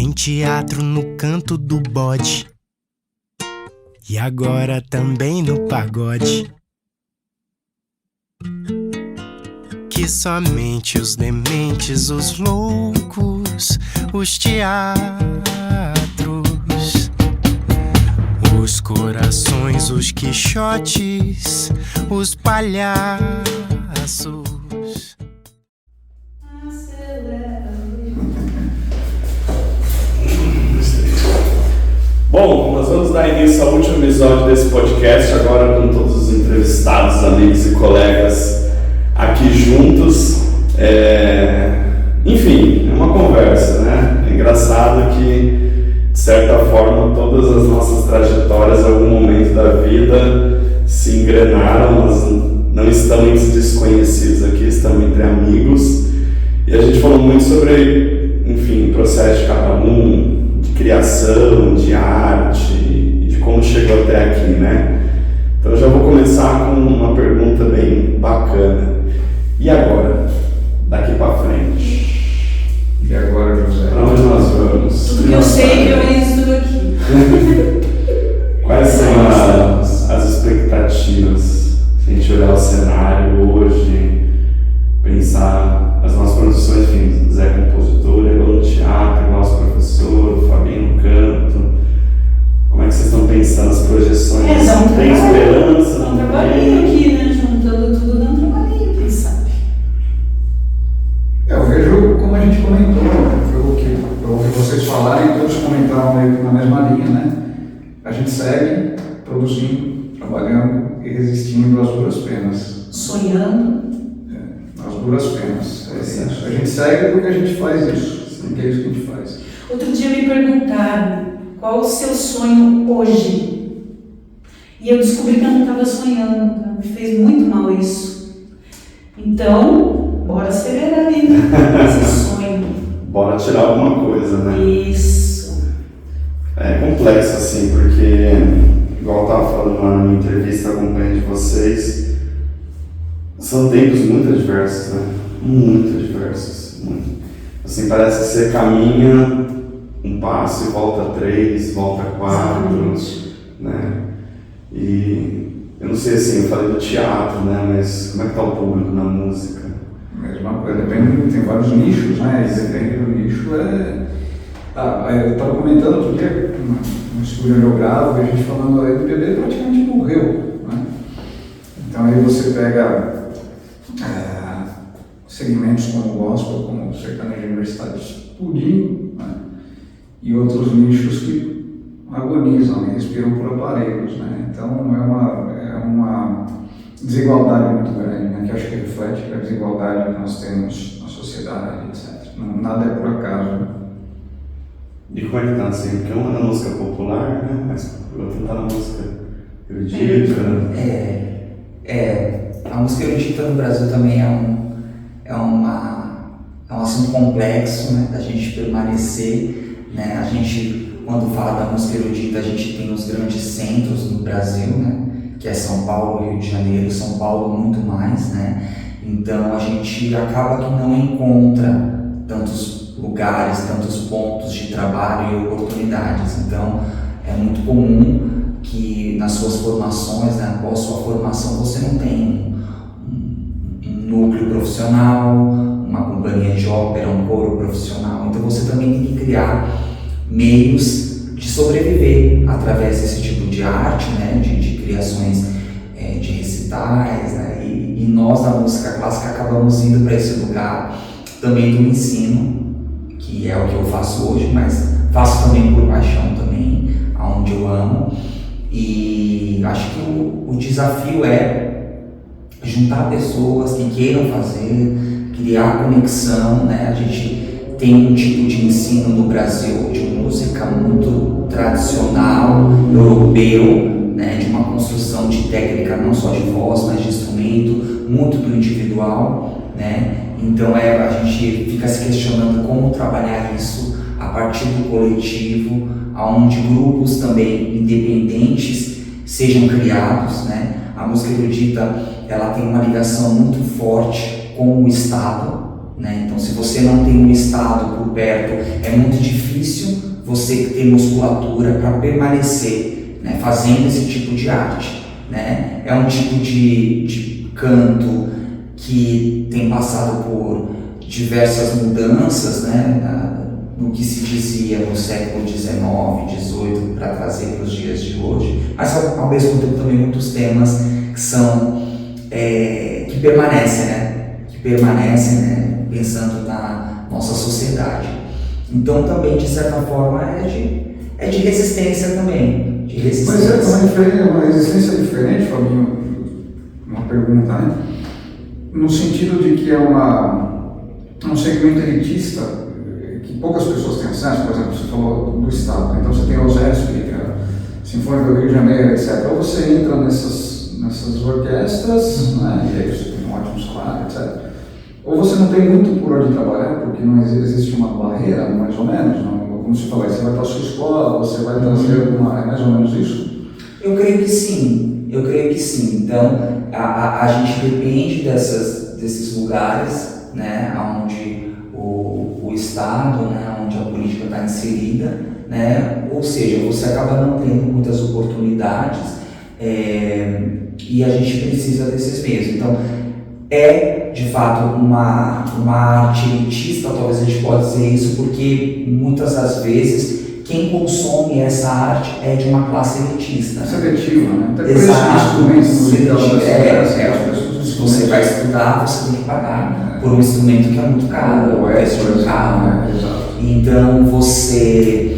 Tem teatro no canto do bode e agora também no pagode. Que somente os dementes, os loucos, os teatros, os corações, os quixotes, os palhaços. Bom, nós vamos dar início ao último episódio desse podcast, agora com todos os entrevistados, amigos e colegas aqui juntos. Enfim, é uma conversa, né? É engraçado que, de certa forma, todas as nossas trajetórias, em algum momento da vida, se engrenaram, nós não estamos desconhecidos aqui, estamos entre amigos. E a gente falou muito sobre, enfim, o processo de cada um, de criação, de arte e de como chegou até aqui, né? Então eu já vou começar com uma pergunta bem bacana. E agora? Daqui pra frente? E agora, José? Para onde nós vamos? Tudo que eu sei que eu ainda estudo aqui. Quais são as expectativas? Se a gente olhar o cenário hoje, pensar as nossas produções, enfim, Zé compositor, eu no teatro, nosso professor, o Fabinho no canto. Como é que vocês estão pensando as projeções? Tem esperança? Dá um trabalhinho aqui, né? Juntando tudo, dá um trabalhinho, quem sabe? Eu vejo como a gente comentou, eu ouvi vocês falarem e todos comentaram meio que na mesma linha, né? A gente segue produzindo, trabalhando e resistindo às duras penas. Sonhando. Às duras penas. É isso. A gente segue porque a gente faz isso. Porque é isso que a gente faz. Outro dia me perguntaram qual o seu sonho hoje. E eu descobri que eu não estava sonhando. Me fez muito mal isso. Então, bora acelerar ali, né? Esse sonho. Bora tirar alguma coisa, né? Isso. É complexo assim, porque, igual eu estava falando lá na minha entrevista, acompanhando de vocês, são tempos muito adversos, né? Muito adversos. Muito. Assim, parece que você caminha um passo e volta 3, volta 4, né? E eu não sei assim, eu falei do teatro, né? Mas como é que tá o público na música? Mesma coisa, tem vários nichos, né? E depende do nicho. Eu estava comentando outro dia, no estúdio onde eu gravo, a gente falando aí do MPB praticamente morreu, né? Então aí você pega segmentos como o gospel, como o sertanejo universitário explodindo, né? E outros nichos que agonizam e respiram por aparelhos, né? Então é uma desigualdade muito grande, né? Que acho que reflete a desigualdade que nós temos na sociedade, etc. Nada é por acaso. Né? E como é que tá assim? Porque uma é na música popular, né? Mas o outro tá na música erudita. A música erudita no Brasil também é um assunto complexo, né? Da gente permanecer, né? A gente, quando fala da música erudita, a gente tem os grandes centros no Brasil, né? Que é São Paulo, Rio de Janeiro, São Paulo muito mais, né? Então a gente acaba que não encontra tantos lugares, tantos pontos de trabalho e oportunidades. Então é muito comum que nas suas formações, né, após sua formação, você não tem um núcleo profissional, uma companhia de ópera, um coro profissional. Então você também tem que criar meios de sobreviver através desse tipo de arte, né, de criações de recitais, né, e nós da música clássica acabamos indo para esse lugar também do ensino, que é o que eu faço hoje, mas faço também por paixão também, aonde eu amo. E acho que o desafio é juntar pessoas que queiram fazer, criar conexão, né? A gente tem um tipo de ensino no Brasil de música muito tradicional, europeu, né? De uma construção de técnica não só de voz, mas de instrumento, muito do individual, né? Então a gente fica se questionando como trabalhar isso a partir do coletivo, onde grupos também independentes sejam criados, né? A música erudita, ela tem uma ligação muito forte com o Estado, né? Então, se você você não tem um Estado por perto, é muito difícil você ter musculatura para permanecer, né, fazendo esse tipo de arte, né? É um tipo de canto que tem passado por diversas mudanças, né, no que se dizia no século XIX, XVIII, para trazer para os dias de hoje, mas ao mesmo tempo também muitos temas que são que permanecem, né, pensando na nossa sociedade. Então também, de certa forma, é de resistência também. De resistência. Mas é uma resistência diferente, Fabinho, uma pergunta, né? No sentido de que é um segmento elitista que poucas pessoas têm acesso. Por exemplo, você falou do Estado, então você tem a OSESP, tem a Sinfônica do Rio de Janeiro, etc. Ou você entra nessas orquestras, né, e aí você tem um ótimo salário, etc. Ou você não tem muito por onde trabalhar, porque não existe uma barreira, mais ou menos, não? Como você falou, você vai para a sua escola, você vai trazer alguma... É mais ou menos isso? Eu creio que sim. Então, a gente depende desses lugares, né, onde o Estado, né, onde a política está inserida, né, ou seja, você acaba não tendo muitas oportunidades e a gente precisa desses meios. Então, é de fato uma arte elitista, talvez a gente possa dizer isso, porque muitas das vezes quem consome essa arte é de uma classe elitista. Seletiva, né? Até Exato. Se você vai estudar, você tem que pagar por um instrumento que é muito caro, por exemplo, carro. Né? Exato. Então você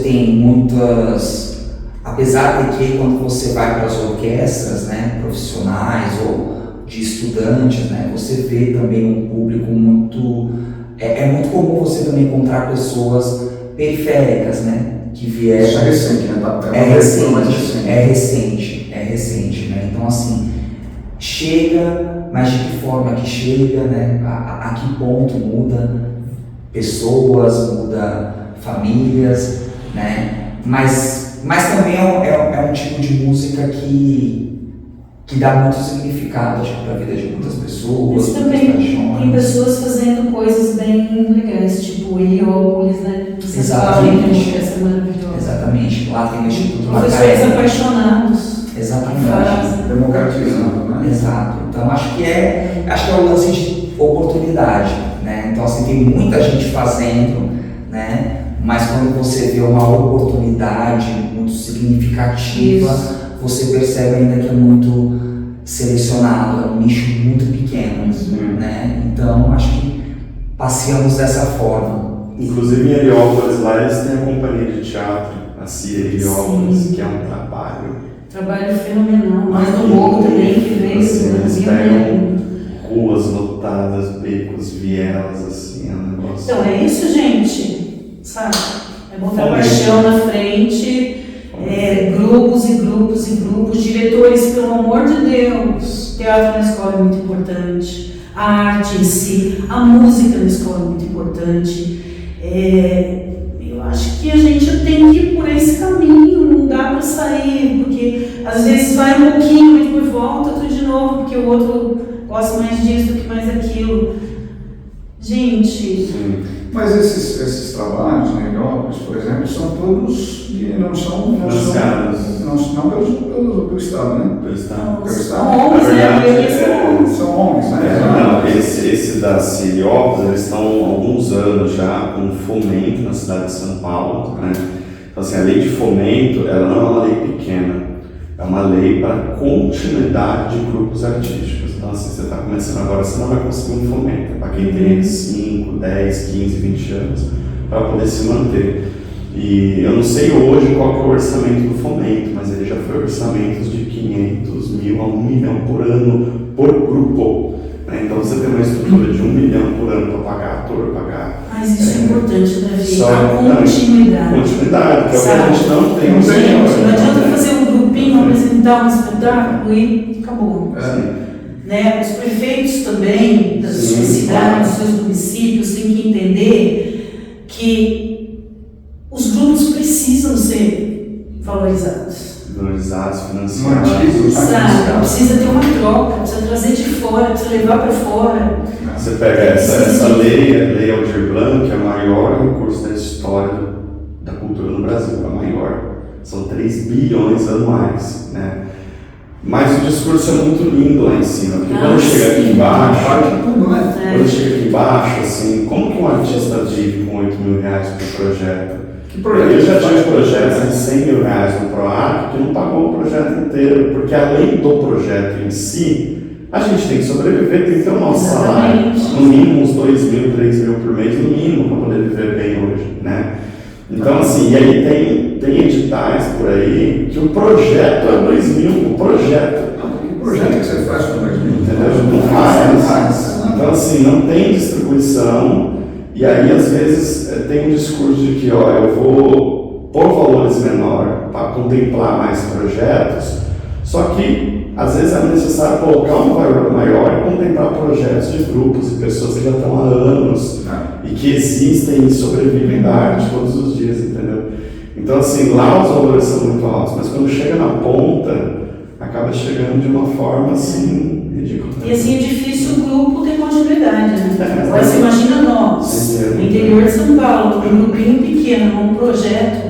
tem muitas, apesar de que quando você vai para as orquestras, né, profissionais ou de estudantes, né, você vê também um público muito, é muito comum você também encontrar pessoas periféricas, né, que vieram. Isso é recente, né? É recente, né? Então assim, chega, mas de que forma que chega, né? A que ponto muda pessoas, muda famílias, né? Mas também é um tipo de música que dá muito significado para a vida de muitas pessoas. Mas também tem pessoas fazendo coisas bem legais, tipo Heliópolis, né? Exatamente. Essa maravilhosa. Exatamente. Lá tem o Instituto Professores apaixonados. Exatamente. Democratizando, né? Exato. Então acho que é o lance de oportunidade, né? Então assim, tem muita gente fazendo, né? Mas quando você vê uma oportunidade muito significativa, você percebe ainda que é muito selecionado, é um nicho muito pequeno, né? Então acho que passeamos dessa forma. Inclusive em Heliópolis, lá eles têm a companhia de teatro, a CIA Heliópolis, que é um trabalho fenomenal, mas no Morro também, que veio assim, eles pegam ruas lotadas, becos, vielas, assim, é um negócio. Então é isso, gente, sabe? É botar paixão na frente, grupos e grupos e grupos, diretores, pelo amor de Deus. Teatro na escola é muito importante, a arte em si, a música na escola é muito importante. Eu acho que a gente tem que ir por esse caminho, não dá para sair, porque às vezes vai um pouquinho e depois volta tudo de novo, porque o outro gosta mais disso do que mais daquilo. Gente... Sim. Mas esses trabalhos, né, Heliópolis, por exemplo, são todos que não são pelo Estado, né? Pelo Estado. São homens, né? São homens, né? Não, esse da Heliópolis, eles estão há alguns anos já com fomento na cidade de São Paulo, né? Então assim, a lei de fomento, ela não é uma lei pequena, é uma lei para continuidade de grupos artísticos. Então assim, você está começando agora, você não vai conseguir um fomento, para quem tem 5, 10, 15, 20 anos, para poder se manter. E eu não sei hoje qual que é o orçamento do fomento, mas ele já foi orçamentos de 500 mil a 1 milhão por ano por grupo. Né? Então você tem uma estrutura de 1 milhão por ano para pagar ator, pagar... Mas isso é importante, Davi, só a continuidade. Continuidade, que é o que a gente não tem. Não adianta fazer um grupinho, apresentar um espetáculo e acabou. Né? Os prefeitos também das suas cidades, dos seus municípios, têm que entender que os grupos precisam ser valorizados. Financiados. Precisa ter uma troca, precisa trazer de fora, precisa levar para fora. Você pega essa lei Aldir Blanc, que é o maior recurso da história da cultura no Brasil, a maior. São 3 bilhões anuais, né? Mas o discurso é muito lindo lá em cima, porque quando chega aqui embaixo, quando chega aqui embaixo, assim, como que um artista vive com 8 mil reais por projeto? Eu já tive projetos de 100 mil reais no PROAC que não pagou o projeto inteiro, porque além do projeto em si, a gente tem que sobreviver, tem que ter o nosso salário, no mínimo uns 2 mil, 3 mil por mês, no mínimo, para poder viver bem hoje, né? Então, assim, e aí tem editais por aí que o projeto é 2 mil, o projeto. Que projeto que você faz com 2 mil? Entendeu? Não faz. Então, assim, não tem distribuição, e aí, às vezes, tem um discurso de que, ó, eu vou pôr valores menor para contemplar mais projetos, só que, às vezes, é necessário colocar um valor maior e contemplar projetos de grupos e pessoas que já estão há anos e que existem e sobrevivem da arte todos os dias, entendeu? Então, assim, lá os valores são muito altos, mas quando chega na ponta, acaba chegando de uma forma, assim, ridícula. E assim, é difícil o grupo ter continuidade, né? Agora você imagina nós, no interior de São Paulo, um grupinho pequeno, um projeto,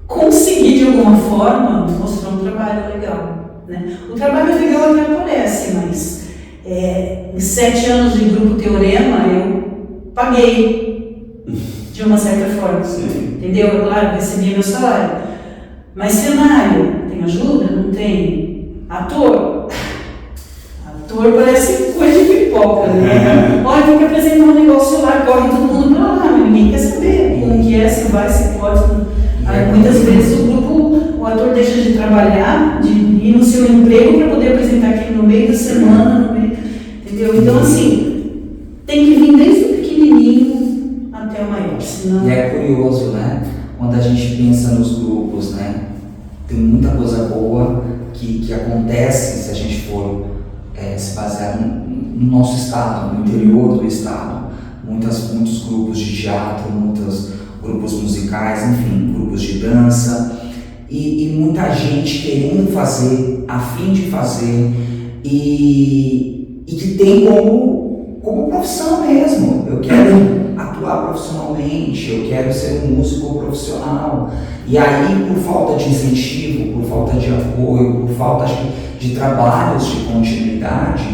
conseguir de alguma forma mostrar um trabalho legal, né? O trabalho legal até aparece, mas em 7 anos de Grupo Teorema eu paguei de uma certa forma, entendeu? Eu, claro, recebia meu salário, mas cenário, tem ajuda? Não tem. Ator parece coisa de pipoca, né? Olha, tem que apresentar um negócio lá, corre todo mundo pra lá, mas ninguém quer saber como que é, se vai, se pode. Aí, muitas vezes o ator deixa de trabalhar, de ir no seu emprego para poder apresentar aquilo no meio da semana, entendeu? Então, assim, tem que vir desde o pequenininho até o maior, senão... E é curioso, né? Quando a gente pensa nos grupos, né? Tem muita coisa boa que acontece se a gente for se basear no nosso estado, no interior do estado. Muitos grupos de teatro, muitos grupos musicais, enfim, grupos de dança e muita gente querendo fazer, a fim de fazer e que tem como profissão mesmo. Eu quero atuar profissionalmente, eu quero ser um músico profissional. E aí, por falta de incentivo, por falta de apoio, por falta de trabalhos de continuidade,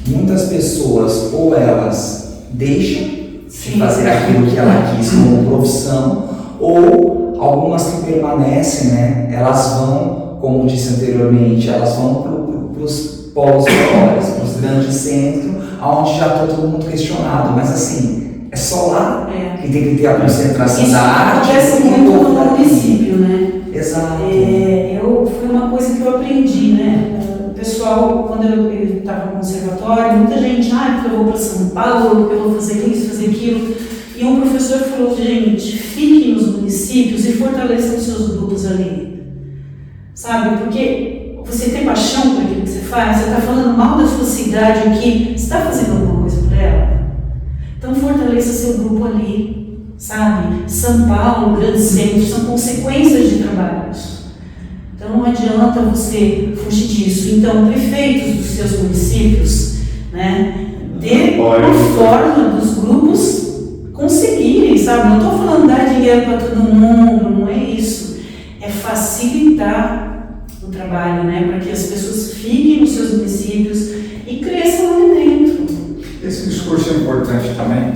muitas pessoas ou elas deixam de fazer aquilo que ela quis como profissão, ou algumas que permanecem, né, elas vão, como disse anteriormente, elas vão para os polos maiores, para os grandes centros, onde já está todo mundo questionado, mas assim, é só lá que tem que ter a concentração isso da arte. Isso acontece muito no município, né? Exato. Foi uma coisa que eu aprendi, né? O pessoal, quando eu estava no conservatório, muita gente, porque eu vou para São Paulo, porque eu vou fazer isso, fazer aquilo. E um professor falou, gente, fiquem nos municípios e fortaleçam os seus grupos ali. Sabe? Porque você tem paixão por aquilo que você faz, você está falando mal da sua cidade aqui, você está fazendo alguma coisa por ela? Então fortaleça seu grupo ali, sabe? São Paulo, grandes centros, são consequências de trabalhos. Então não adianta você fugir disso. Então, prefeitos dos seus municípios, né, dê uma forma dos grupos conseguirem, sabe? Não estou falando dar dinheiro para todo mundo, não é isso. É facilitar o trabalho, né, para que as pessoas fiquem nos seus municípios e cresçam ali dentro. Esse discurso é importante também,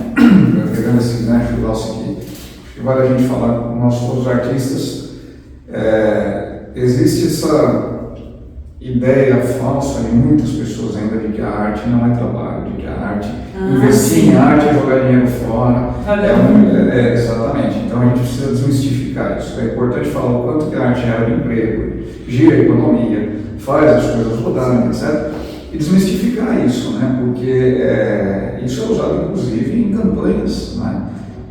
pegando esse gancho do nosso aqui, acho que vale a gente falar com nós todos os artistas. Existe essa ideia falsa em muitas pessoas ainda de que a arte não é trabalho, de que a arte, investir em arte é jogar dinheiro fora. Exatamente. Então a gente precisa desmistificar isso. É importante falar o quanto que a arte gera emprego, gira a economia, faz as coisas rodarem, etc. E desmistificar isso, né? Porque isso é usado inclusive em campanhas, né?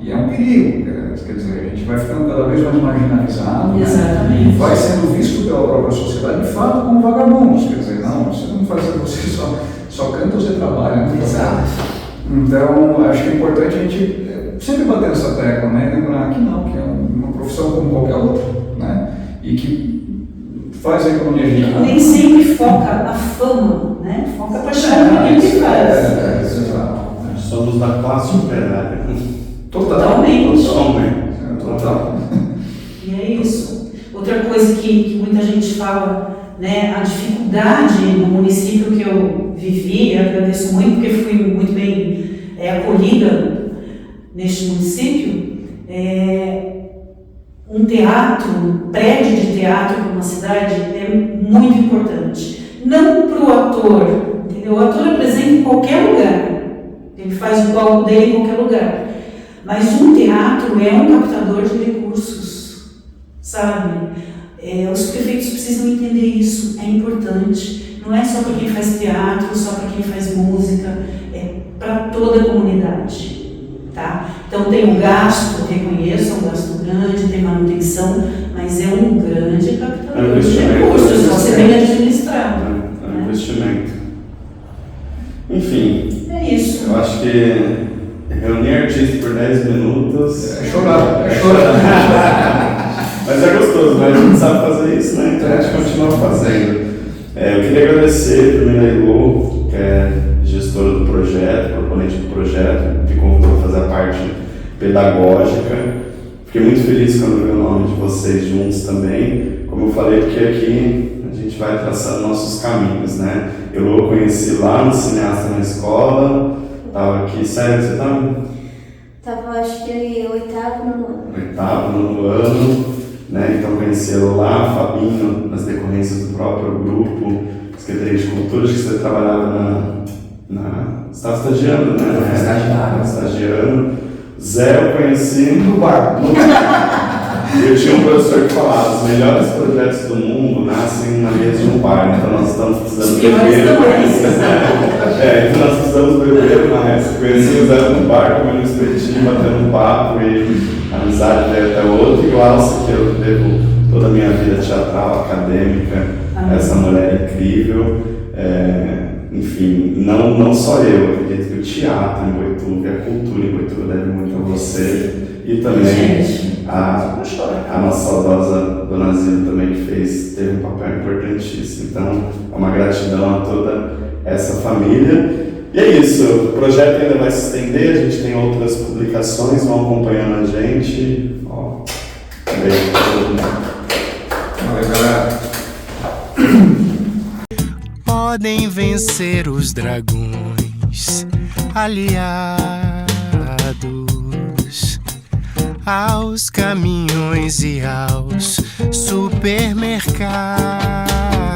E é um perigo, quer dizer, a gente vai ficando cada vez mais marginalizado, exatamente, né? Vai sendo visto pela própria sociedade de fato como vagabundos, quer dizer, não, você não faz, você só canta ou você trabalha, né? Exato. Então, acho que é importante a gente sempre bater nessa tecla, né? Lembrar que não, que é uma profissão como qualquer outra, né? E que faz a economia girar. Nem sempre foca a fama, né? Foca para chegar no que ele faz. Somos da classe operária. Totalmente. Total. E é isso. Outra coisa que muita gente fala, né, a dificuldade no município que eu vivi, eu agradeço muito porque fui muito bem acolhida neste município, um teatro, um prédio de teatro para uma cidade é muito importante. Não para o ator, entendeu? O ator apresenta em qualquer lugar, ele faz o palco dele em qualquer lugar. Mas um teatro é um captador de recursos, sabe? Os prefeitos precisam entender isso, é importante. Não é só para quem faz teatro, só para quem faz música, é para toda a comunidade. Tá? Então tem um gasto, reconheço, é um gasto grande, tem manutenção, mas é um grande captador de recursos, só ser bem administrado. É um investimento. Enfim, é isso. Eu acho que reunir artistas por 10 minutos... É chorar. Mas é gostoso, né? A gente sabe fazer isso, né? Então a gente continua fazendo. Eu queria agradecer primeiro a Elô, que é gestora do projeto, proponente do projeto, que convidou para fazer a parte pedagógica. Fiquei muito feliz quando vi o nome de vocês juntos também. Como eu falei, porque aqui a gente vai traçando nossos caminhos, né? Eu conheci lá no Cineasta na escola, estava aqui, sério, você estava? Tava, acho que oitavo, nono ano. Oitavo, nono ano, né? Então conheci ela lá, Fabinho, nas decorrências do próprio grupo, Secretaria de Cultura, acho que você trabalhava você estava estagiando, né? Estagiando. Zé eu conheci no bar. Eu tinha um professor que falava, os melhores projetos do mundo nascem na mesa de um bar, então nós estamos precisando beber mais. Então nós precisamos beber mais. Conheci o Zé no bar, comendo um espetinho, batendo um papo e a amizade veio até outro. E o Alce, que eu devo toda a minha vida teatral, acadêmica, essa mulher incrível. Enfim, não só eu acredito que o teatro em Boituva, a cultura em Boituva deve muito a você e também a nossa saudosa Dona Zilda também que teve um papel importantíssimo. Então, é uma gratidão a toda essa família. E é isso, o projeto ainda vai se estender, a gente tem outras publicações, vão acompanhando a gente. Beijo pra todo mundo. Valeu, galera. Podem vencer os dragões aliados aos caminhões e aos supermercados.